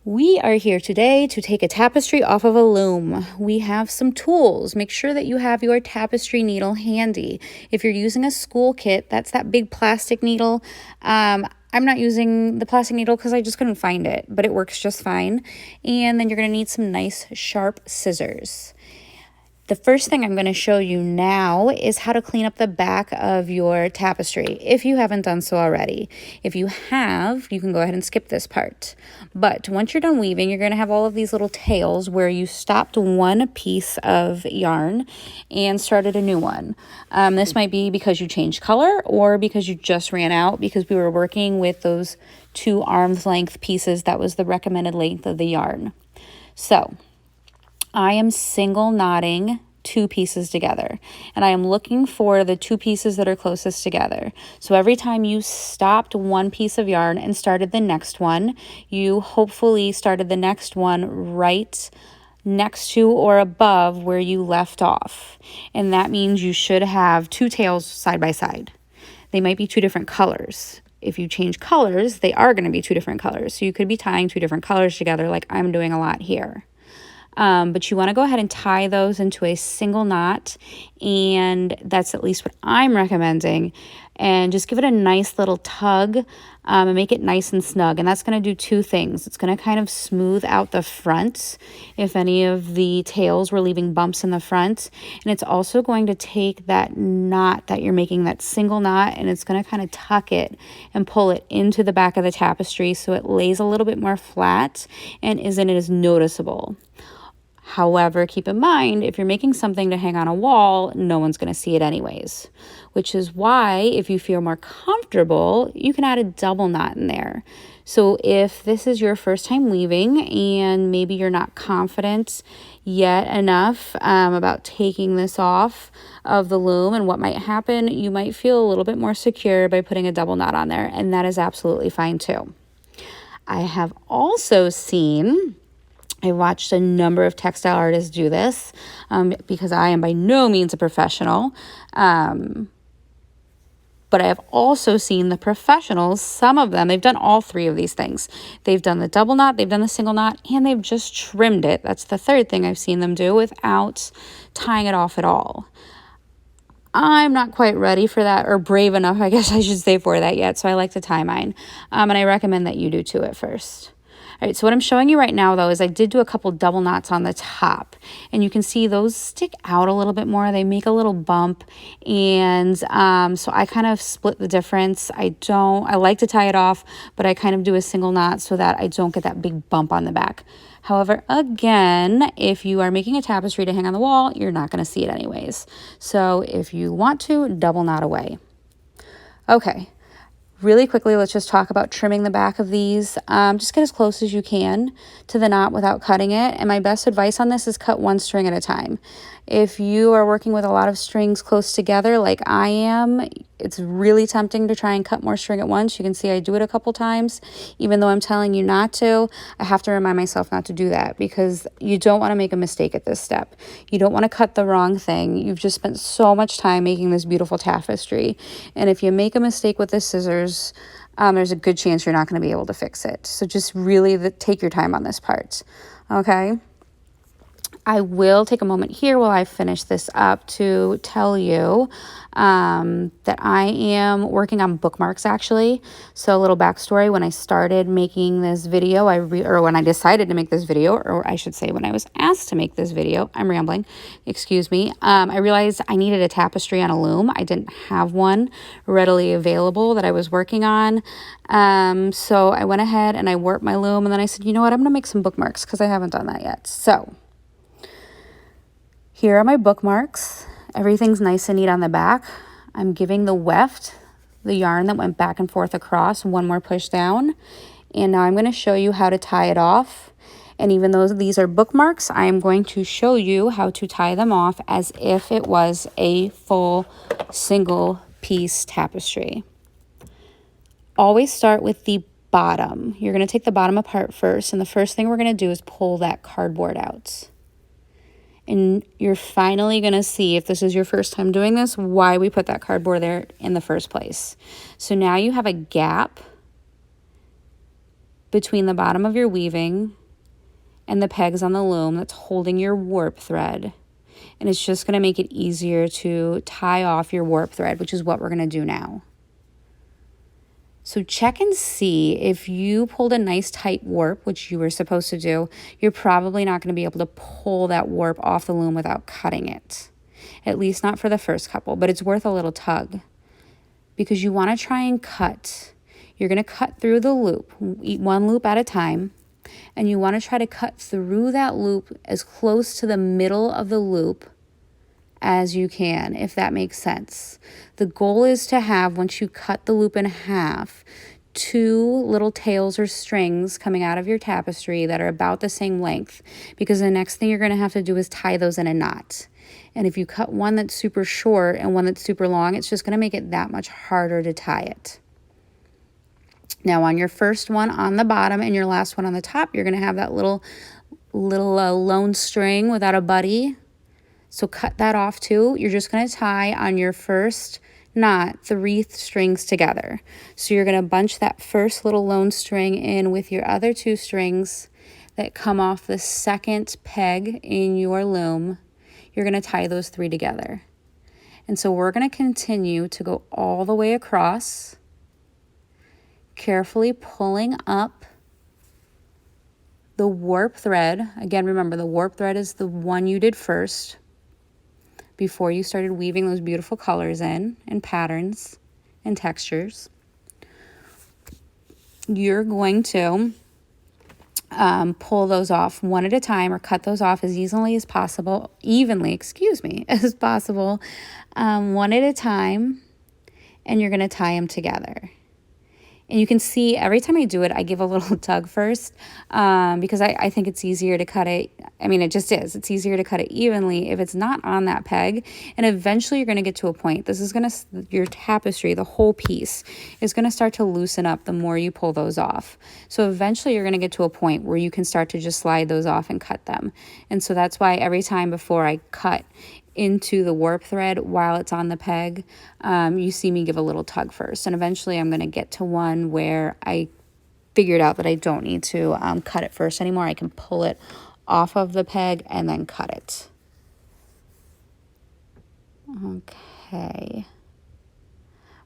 We are here today to take a tapestry off of a loom. We have some tools. Make sure that you have your tapestry needle handy. If you're using a school kit, that's that big plastic needle. I'm not using the plastic needle because I just couldn't find it, but it works just fine. And then you're going to need some nice sharp scissors. The first thing I'm going to show you now is how to clean up the back of your tapestry, if you haven't done so already. If you have, you can go ahead and skip this part. But once you're done weaving, you're going to have all of these little tails where you stopped one piece of yarn and started a new one. This might be because you changed color or because you just ran out because we were working with those 2 arm's length pieces. That was the recommended length of the yarn. So I am single knotting 2 pieces together, and I am looking for the 2 pieces that are closest together. So every time you stopped one piece of yarn and started the next one, you hopefully started the next one right next to or above where you left off. And that means you should have 2 tails side by side. They might be 2 different colors. If you change colors, they are going to be 2 different colors. So you could be tying 2 different colors together like I'm doing a lot here. But you want to go ahead and tie those into a single knot, and that's at least what I'm recommending. And just give it a nice little tug and make it nice and snug. And that's going to do 2 things. It's going to kind of smooth out the front if any of the tails were leaving bumps in the front. And it's also going to take that knot that you're making, that single knot, and it's going to kind of tuck it and pull it into the back of the tapestry so it lays a little bit more flat and isn't as noticeable. However, keep in mind, if you're making something to hang on a wall, no one's going to see it anyways, which is why if you feel more comfortable, you can add a double knot in there. So if this is your first time weaving and maybe you're not confident yet enough about taking this off of the loom and what might happen, you might feel a little bit more secure by putting a double knot on there, and that is absolutely fine too. I have also seen... I watched a number of textile artists do this because I am by no means a professional. But I have also seen the professionals, some of them, they've done all 3 of these things. They've done the double knot, they've done the single knot, and they've just trimmed it. That's the 3rd thing I've seen them do without tying it off at all. I'm not quite ready for that, or brave enough, I guess I should say, for that yet. So I like to tie mine. And I recommend that you do too at first. All right, so what I'm showing you right now, though, is I did do a couple double knots on the top. And you can see those stick out a little bit more. They make a little bump. And so I kind of split the difference. I like to tie it off, but I kind of do a single knot so that I don't get that big bump on the back. However, again, if you are making a tapestry to hang on the wall, you're not going to see it anyways. So if you want to, double knot away. Okay. Really quickly, let's just talk about trimming the back of these. Just get as close as you can to the knot without cutting it. And my best advice on this is cut 1 string at a time. If you are working with a lot of strings close together like I am, it's really tempting to try and cut more string at once. You can see I do it a couple times. Even though I'm telling you not to, I have to remind myself not to do that because you don't want to make a mistake at this step. You don't want to cut the wrong thing. You've just spent so much time making this beautiful tapestry. And if you make a mistake with the scissors, there's a good chance you're not going to be able to fix it. So just really take your time on this part. Okay? I will take a moment here while I finish this up to tell you that I am working on bookmarks, actually. So a little backstory: when I started making this video, or when I decided to make this video, or I should say when I was asked to make this video, I'm rambling, excuse me, I realized I needed a tapestry on a loom. I didn't have one readily available that I was working on. So I went ahead and I warped my loom, and then I said, you know what, I'm going to make some bookmarks because I haven't done that yet. So here are my bookmarks. Everything's nice and neat on the back. I'm giving the weft, the yarn that went back and forth across, 1 more push down. And now I'm going to show you how to tie it off. And even though these are bookmarks, I am going to show you how to tie them off as if it was a full single piece tapestry. Always start with the bottom. You're going to take the bottom apart first. And the first thing we're going to do is pull that cardboard out. And you're finally going to see, if this is your first time doing this, why we put that cardboard there in the first place. So now you have a gap between the bottom of your weaving and the pegs on the loom that's holding your warp thread. And it's just going to make it easier to tie off your warp thread, which is what we're going to do now. So check and see if you pulled a nice tight warp, which you were supposed to do. You're probably not going to be able to pull that warp off the loom without cutting it. At least not for the first couple, but it's worth a little tug because you want to try and cut. You're going to cut through the loop, one loop at a time, and you want to try to cut through that loop as close to the middle of the loop as you can, if that makes sense. The goal is to have, once you cut the loop in half, 2 little tails or strings coming out of your tapestry that are about the same length, because the next thing you're going to have to do is tie those in a knot. And if you cut one that's super short and one that's super long, it's just going to make it that much harder to tie it. Now on your first one on the bottom and your last one on the top, you're going to have that little lone string without a buddy. So cut that off too. You're just going to tie on your first knot 3 strings together. So you're going to bunch that first little lone string in with your other 2 strings that come off the second peg in your loom. You're going to tie those 3 together. And so we're going to continue to go all the way across, carefully pulling up the warp thread. Again, remember the warp thread is the one you did first before you started weaving those beautiful colors in and patterns and textures. You're going to pull those off one at a time, or cut those off as evenly as possible, as possible, one at a time, and you're going to tie them together. And you can see every time I do it, I give a little tug first because I think it's easier to cut it. I mean, it just is. It's easier to cut it evenly if it's not on that peg. And eventually you're going to get to a point. This is going to, your tapestry, the whole piece is going to start to loosen up the more you pull those off. So eventually you're going to get to a point where you can start to just slide those off and cut them. And so that's why every time before I cut into the warp thread while it's on the peg, you see me give a little tug first, and eventually I'm going to get to one where I figured out that I don't need to cut it first anymore. I can pull it off of the peg and then cut it. Okay.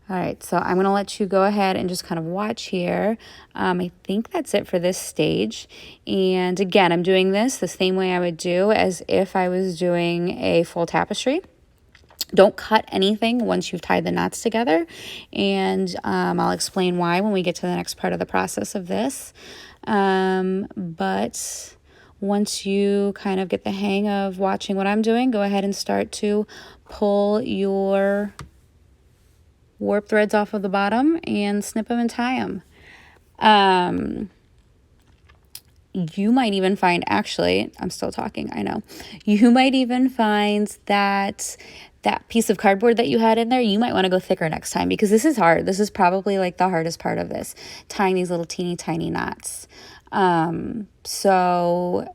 All right, so I'm going to let you go ahead and just kind of watch here. I think that's it for this stage. And again, I'm doing this the same way I would do as if I was doing a full tapestry. Don't cut anything once you've tied the knots together. And I'll explain why when we get to the next part of the process of this. But once you kind of get the hang of watching what I'm doing, go ahead and start to pull your warp threads off of the bottom and snip them and tie them. You might even find, actually, I'm still talking, I know. You might even find that piece of cardboard that you had in there, you might want to go thicker next time, because this is hard. This is probably like the hardest part of this, tying these little teeny tiny knots. So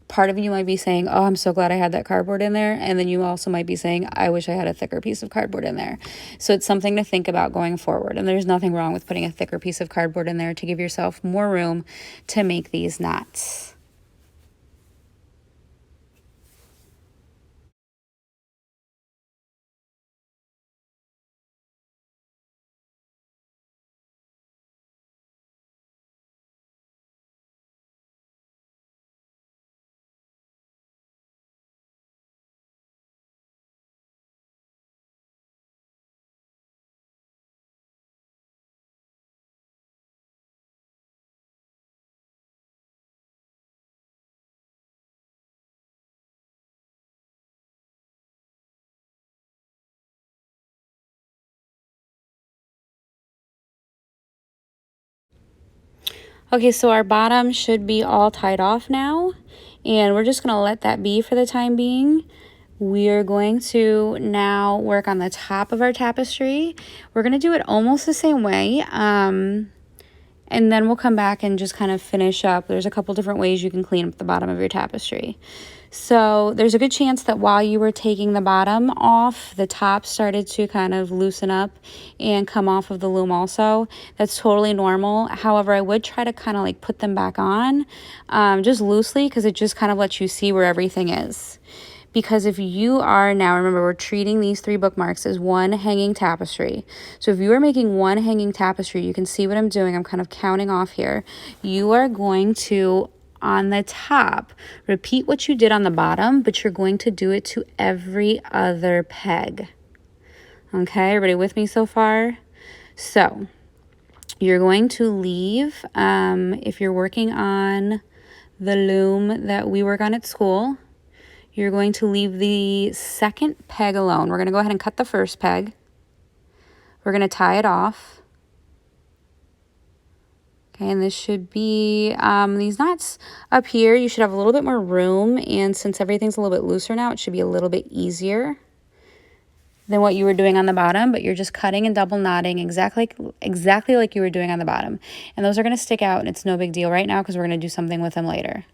part of you might be saying, oh, I'm so glad I had that cardboard in there. And then you also might be saying, I wish I had a thicker piece of cardboard in there. So it's something to think about going forward. And there's nothing wrong with putting a thicker piece of cardboard in there to give yourself more room to make these knots. Okay, so our bottom should be all tied off now, and we're just going to let that be for the time being. We're going to now work on the top of our tapestry. We're going to do it almost the same way. And then we'll come back and just kind of finish up. There's a couple different ways you can clean up the bottom of your tapestry. So there's a good chance that while you were taking the bottom off, the top started to kind of loosen up and come off of the loom also. That's totally normal. However, I would try to kind of like put them back on just loosely, because it just kind of lets you see where everything is. Because if you are now, remember, we're treating these 3 bookmarks as one hanging tapestry. So if you are making one hanging tapestry, you can see what I'm doing. I'm kind of counting off here. You are going to, on the top, repeat what you did on the bottom, but you're going to do it to every other peg. Okay, everybody with me so far? So you're going to leave, if you're working on the loom that we work on at school, you're going to leave the second peg alone. We're going to go ahead and cut the first peg. We're going to tie it off. Okay, and this should be, these knots up here, you should have a little bit more room, and since everything's a little bit looser now, it should be a little bit easier than what you were doing on the bottom, but you're just cutting and double knotting exactly like you were doing on the bottom. And those are going to stick out, and it's no big deal right now because we're going to do something with them later.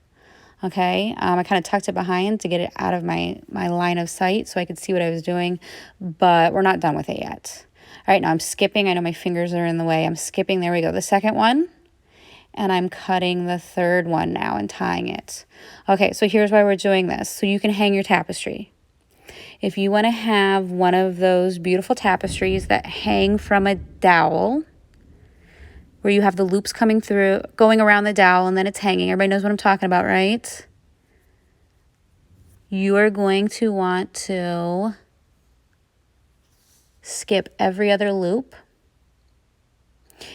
Okay, I kind of tucked it behind to get it out of my line of sight so I could see what I was doing, but we're not done with it yet. All right, now I'm skipping. I know my fingers are in the way. I'm skipping. There we go. The second one, and I'm cutting the third one now and tying it. Okay, so here's why we're doing this. So you can hang your tapestry. If you want to have one of those beautiful tapestries that hang from a dowel, where you have the loops coming through, going around the dowel, and then it's hanging. Everybody knows what I'm talking about, right? You are going to want to skip every other loop.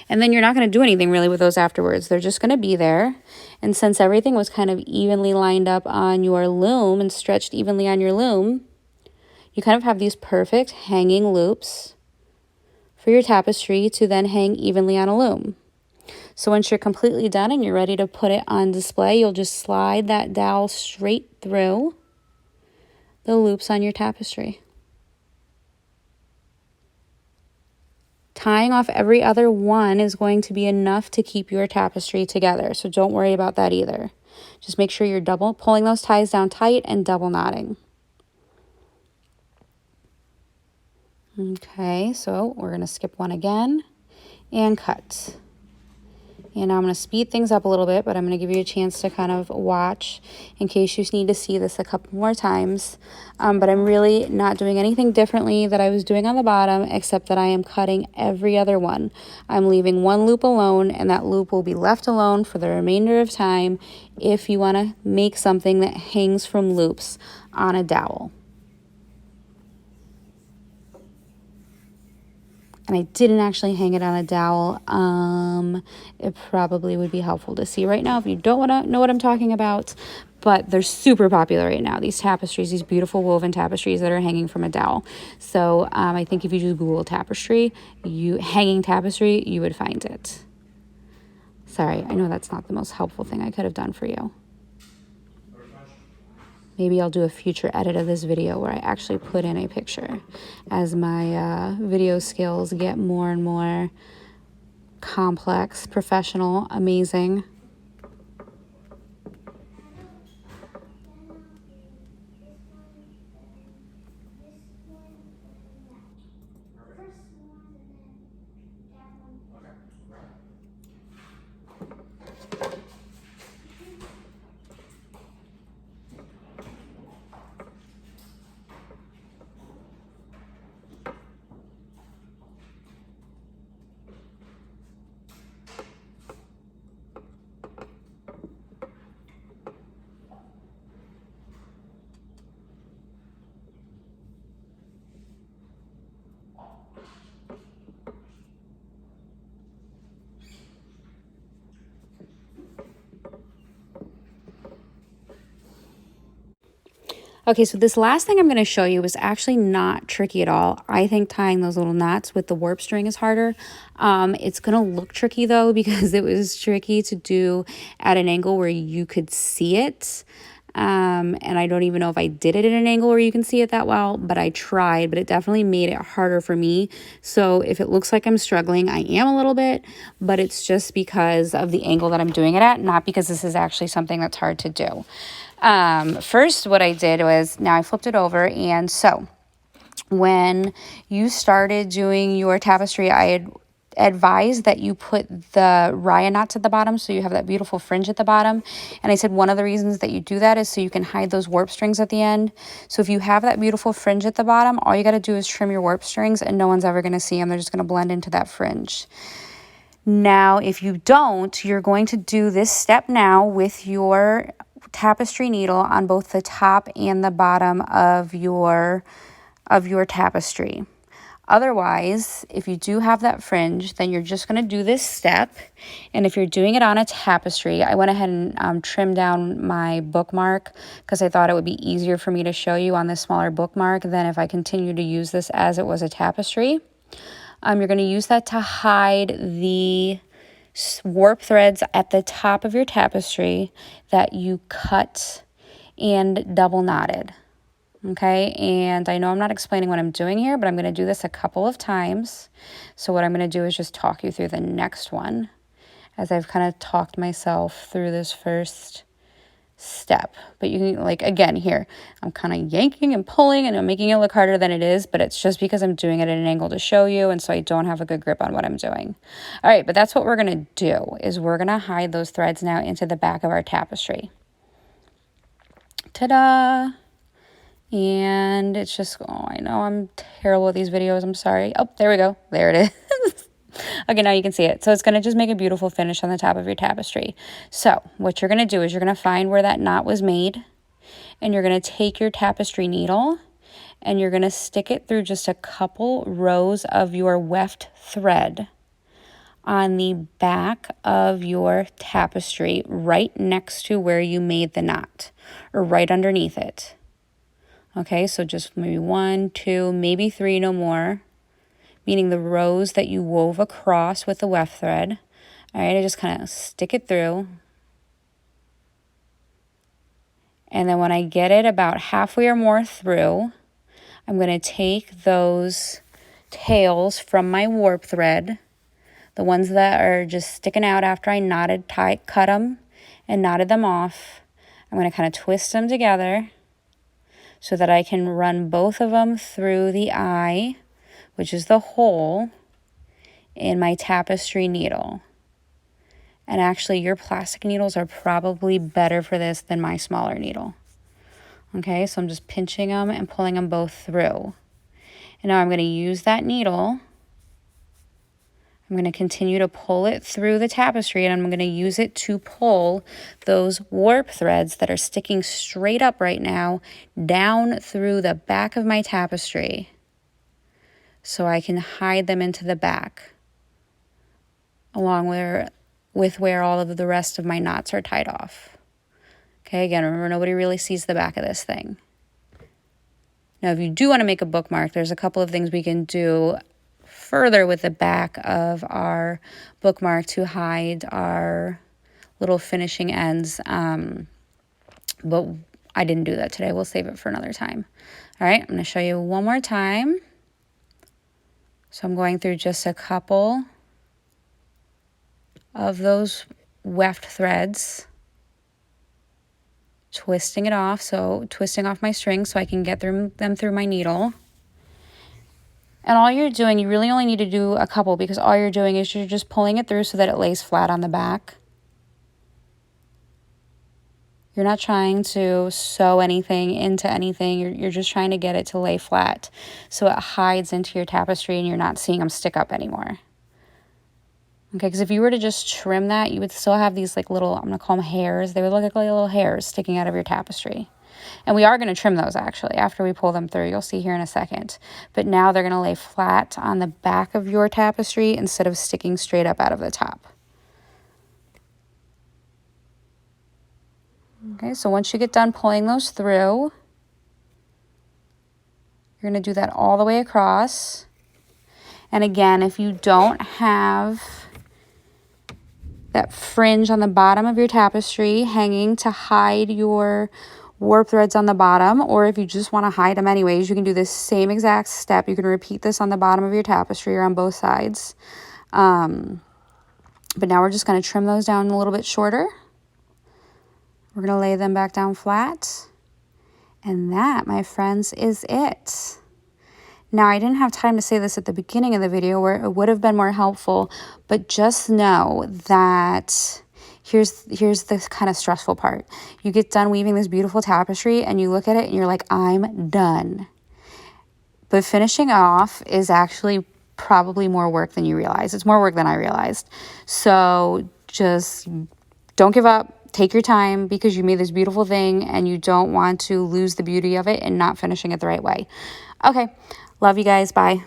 And then you're not going to do anything really with those afterwards. They're just going to be there. And since everything was kind of evenly lined up on your loom and stretched evenly on your loom, you kind of have these perfect hanging loops for your tapestry to then hang evenly on a loom. So once you're completely done and you're ready to put it on display, you'll just slide that dowel straight through the loops on your tapestry. Tying off every other one is going to be enough to keep your tapestry together, so don't worry about that either. Just make sure you're double pulling those ties down tight and double knotting. Okay, so we're going to skip one again and cut. And now I'm going to speed things up a little bit, but I'm going to give you a chance to kind of watch in case you need to see this a couple more times. But I'm really not doing anything differently that I was doing on the bottom, except that I am cutting every other one. I'm leaving one loop alone, and that loop will be left alone for the remainder of time if you want to make something that hangs from loops on a dowel. And I didn't actually hang it on a dowel. It probably would be helpful to see right now if you don't want to know what I'm talking about. But they're super popular right now, these tapestries, these beautiful woven tapestries that are hanging from a dowel. So I think if you just Google tapestry, hanging tapestry, you would find it. Sorry, I know that's not the most helpful thing I could have done for you. Maybe I'll do a future edit of this video where I actually put in a picture as my video skills get more and more complex, professional, amazing. Okay, so this last thing I'm going to show you is actually not tricky at all. I think tying those little knots with the warp string is harder. It's going to look tricky though, because it was tricky to do at an angle where you could see it. And I don't even know if I did it at an angle where you can see it that well, but I tried, but it definitely made it harder for me. So if it looks like I'm struggling, I am a little bit, but it's just because of the angle that I'm doing it at, not because this is actually something that's hard to do. First, what I did was, now I flipped it over, and so when you started doing your tapestry, I had advised that you put the raya knots at the bottom so you have that beautiful fringe at the bottom. And I said one of the reasons that you do that is so you can hide those warp strings at the end. So if you have that beautiful fringe at the bottom, all you got to do is trim your warp strings and no one's ever going to see them. They're just going to blend into that fringe. Now, if you don't, you're going to do this step now with your tapestry needle on both the top and the bottom of your tapestry. Otherwise, if you do have that fringe, then you're just going to do this step. And if you're doing it on a tapestry, I went ahead and trimmed down my bookmark because I thought it would be easier for me to show you on this smaller bookmark than if I continue to use this as it was a tapestry. You're going to use that to hide the warp threads at the top of your tapestry that you cut and double knotted. Okay, and I know I'm not explaining what I'm doing here, but I'm going to do this a couple of times. So what I'm going to do is just talk you through the next one as I've kind of talked myself through this first step. But you can, like, again, here, I'm kind of yanking and pulling and I'm making it look harder than it is, but it's just because I'm doing it at an angle to show you, and so I don't have a good grip on what I'm doing. All right, but that's what we're going to do, is we're going to hide those threads now into the back of our tapestry. Ta-da! And it's just, oh, I know I'm terrible at these videos. I'm sorry. Oh, there we go. There it is. Okay, now you can see it. So it's going to just make a beautiful finish on the top of your tapestry. So what you're going to do is you're going to find where that knot was made, and you're going to take your tapestry needle and you're going to stick it through just a couple rows of your weft thread on the back of your tapestry right next to where you made the knot, or right underneath it. Okay, so just maybe 1, 2, maybe 3, no more, meaning the rows that you wove across with the weft thread. All right, I just kind of stick it through. And then when I get it about halfway or more through, I'm going to take those tails from my warp thread, the ones that are just sticking out after I cut them and knotted them off. I'm going to kind of twist them together so that I can run both of them through the eye, which is the hole in my tapestry needle. And actually, your plastic needles are probably better for this than my smaller needle. Okay, so I'm just pinching them and pulling them both through. And now I'm going to use that needle. I'm going to continue to pull it through the tapestry, and I'm going to use it to pull those warp threads that are sticking straight up right now down through the back of my tapestry so I can hide them into the back along with where all of the rest of my knots are tied off. Okay, again, remember, nobody really sees the back of this thing. Now, if you do want to make a bookmark, there's a couple of things we can do further with the back of our bookmark to hide our little finishing ends. But I didn't do that today. We'll save it for another time. All right, I'm going to show you one more time. So I'm going through just a couple of those weft threads, twisting it off, so twisting off my string so I can get them through my needle. And all you're doing, you really only need to do a couple, because all you're doing is you're just pulling it through so that it lays flat on the back. You're not trying to sew anything into anything. You're just trying to get it to lay flat so it hides into your tapestry and you're not seeing them stick up anymore. Okay, because if you were to just trim that, you would still have these like little, I'm going to call them hairs. They would look like little hairs sticking out of your tapestry. And we are going to trim those actually after we pull them through. You'll see here in a second. But now they're going to lay flat on the back of your tapestry instead of sticking straight up out of the top. Okay, so once you get done pulling those through, you're going to do that all the way across. And again, if you don't have that fringe on the bottom of your tapestry hanging to hide your warp threads on the bottom, or if you just want to hide them anyways, you can do this same exact step. You can repeat this on the bottom of your tapestry or on both sides. But now we're just going to trim those down a little bit shorter. We're going to lay them back down flat. And that, my friends, is it. Now, I didn't have time to say this at the beginning of the video where it would have been more helpful, but just know that here's the kind of stressful part. You get done weaving this beautiful tapestry and you look at it and you're like, I'm done. But finishing off is actually probably more work than you realize. It's more work than I realized. So just don't give up. Take your time because you made this beautiful thing and you don't want to lose the beauty of it and not finishing it the right way. Okay. Love you guys. Bye.